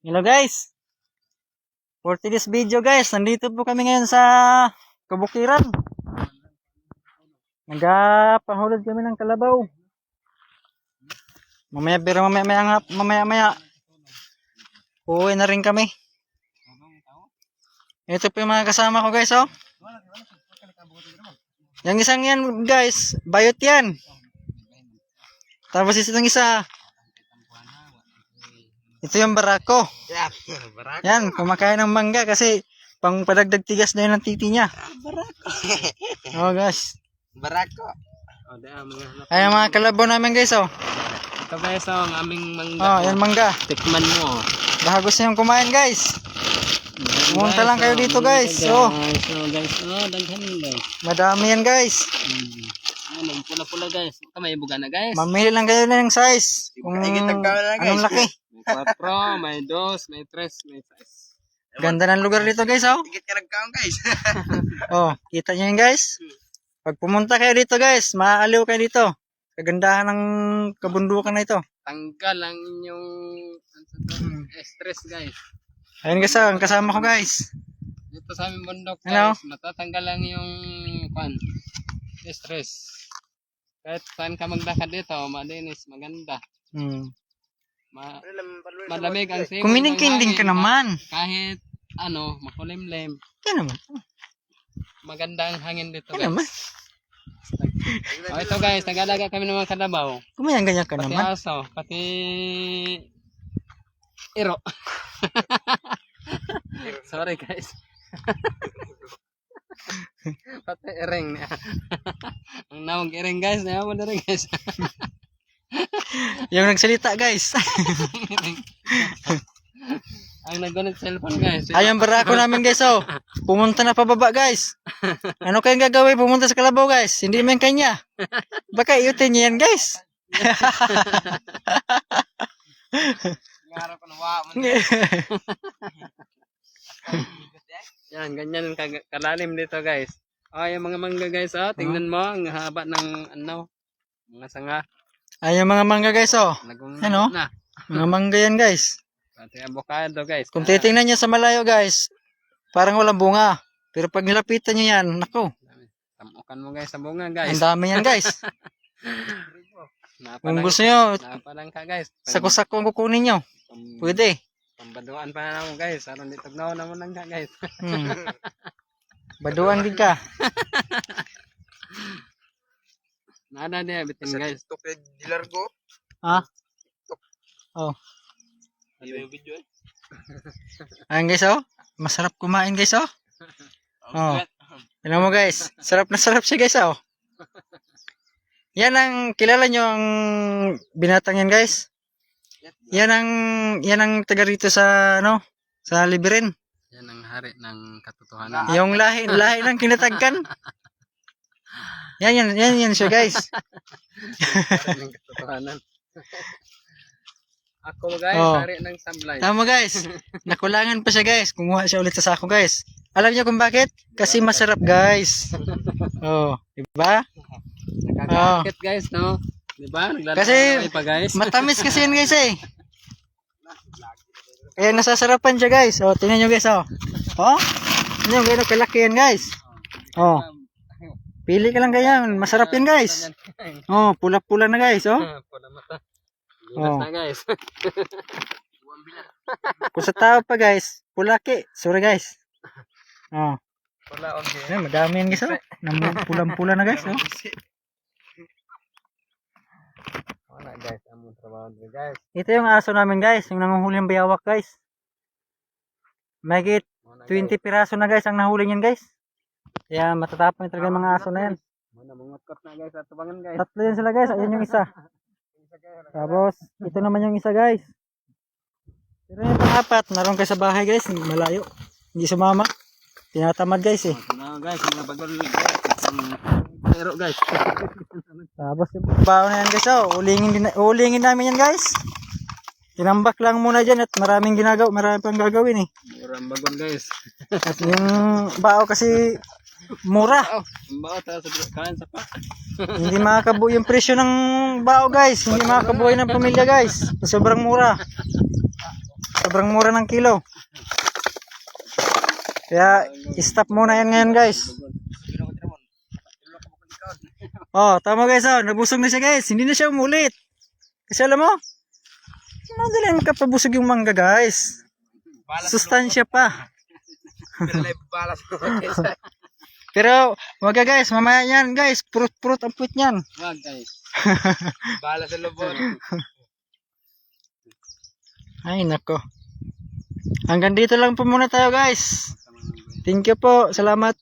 Hello guys, for today's video guys, nandito po kami ngayon sa Kabukiran. Nagpahulog kami ng kalabaw. Mamaya uwi na rin kami. Ito po yung mga kasama ko guys, oh. Yung isang yan guys, bayot yan. Tapos itong isa, ito yung barako. Yan, kumakain ng mangga kasi pang padagdag tigas na yun ang titi niya. Barako. Oh guys. Barako. Ay mga kalabaw namin guys, oh. Ito guys, ang aming mangga. Oh, yan mangga. Tikman mo. Baka gusto nyo kumain guys. Pumunta lang kayo dito guys. Oh. Guys, daghan guys. Madami yan guys. Ano, pula-pula guys. May buga na guys. Mamili lang kayo ng size. Kung anong laki. May 4, may 2, may 3, may 6. Ganda ng lugar dito guys, oh. Tikit ka nagkaon guys. Oh, kita nyo yun guys. Pag pumunta kayo dito guys, maaaliw kayo dito. Kagandahan ng kabundukan na ito. Tanggal ang inyong stress guys. Ayun guys, oh, ang kasama ko guys. Dito sa aming bundok Ano? guys, matatanggal lang yung stress. Kahit saan ka magdakad dito, malinis, maganda. Malamig ang simoy. Kuminingking ka naman. Kahit ano, makulimlim. Yan naman. Maganda ang hangin dito Yan naman. guys. Oh, ito guys, nag-alaga kami ng mga kalabaw. Kumayang ganyan ka Pati naman. aso, pati iro. Sorry guys. Pati iring. Ang nawag iring guys, naman na rin guys. Yung nagsalita guys. Ang naggunit cellphone guys. Ayun barako namin guys, oh. Pumunta na pababa guys. Ano kayang gagawin? Pumunta sa kalabaw guys. Hindi man kanya. Baka iutin niya yan guys. Ngarap ko na wa. Yan, ganyan ang kalalim dito guys. Oh, yung mga mangga guys, oh, tingnan mo ang haba ng ano, mga sanga. Ayun mga mangga guys, oh. Ano? Na. Mga mangga yan guys. Pati avocado guys. Kung titingnan nyo sa malayo guys, parang walang bunga. Pero pag nilapitan nyo yan, naku, Tamukan mo guys sa bunga ang guys. dami yan guys. Kung Napalang, gusto nyo, napalang ka guys. sako-sako ang kukunin nyo. Pwede. Pambaduan pa na mo guys. Aron dito na mo lang ka guys. Baduan din ka. Nada dia bitin guys. TikTok dealer ko. Ha? Oh. Ano yung video eh? Ayan guys, oh. Masarap kumain guys, oh. Oh. Tignan mo guys. Sarap na sarap siya guys, oh. Yan ang, kilala nyo ang binatang yan guys. Yan ang taga rito sa, ano, sa Libirin. Yan ang hari ng katotohanan. Yung lahi ng kinatagkan. Yan siya guys. Hari ng katotohanan. Ako guys, Oh. hari ng sablay. Tama guys. Nakulangan pa siya guys. Kumuha siya ulit sa sako guys. Alam niyo kung bakit? Kasi masarap guys. Oh, diba? Nakakaakit guys, no? Diba? Kasi Naglalakay pa guys. matamis kasi yan guys eh. Kaya nasasarapan siya guys. Oh, tingnan nyo guys, oh. Oh? Tingnan nyo gano'ng kalaki yan guys. Oh. Pili ka lang ganyan. Masarap yan guys. Oh, pula-pula na guys, oh. Pula mata. Oh. Gilas na guys. Kung sa tao pa guys, pulaki. Sorry guys. Oh. Pula okay. Ayan, madami yan guys, oh. Pulang-pula na guys, oh. Wala guys, among trabaho dito guys. Ito yung aso namin guys, yung nanguhuli ng bayawak guys. Mahigit 20 piraso na guys ang nahuli niyan guys. Kaya matatapang talaga yung mga aso na yan. Muna mangutkot na guys at tubangan guys. Tatlo yan sila guys, ayun yung isa. Tapos, ito naman yung isa guys. Pero yung pang-apat, naroon kayo sa bahay guys, malayo. Hindi sumama. Tinatamad guys eh. No guys, mga bagol guys. Pero guys. Tapos yung baon na yan guys, oh. Ulingin namin yan guys. Tinambak lang muna dyan at marami pang gagawin eh. Murang bagon guys. At yung bao kasi mura. Oh, bao ta sa kain sa pa. Hindi makakabuo yung presyo ng bao guys. Hindi makakabuo ng pamilya guys. Sobrang mura. Sobrang mura ng kilo. Kaya, stop muna yan ngayon guys. Oh, tama guys, oh. Nabusog na siya guys. Hindi na siya umulit. Kasi alam mo, madali kapabusog yung mangga guys. Sustansya pa. Balas mo. Pero, wag ka guys, mamaya yan guys. Purut-purut ang puwit niyan. Wag guys. Balas sa lubon. Ay, nako. Hanggang dito lang po muna tayo guys. Thank you po. Salamat.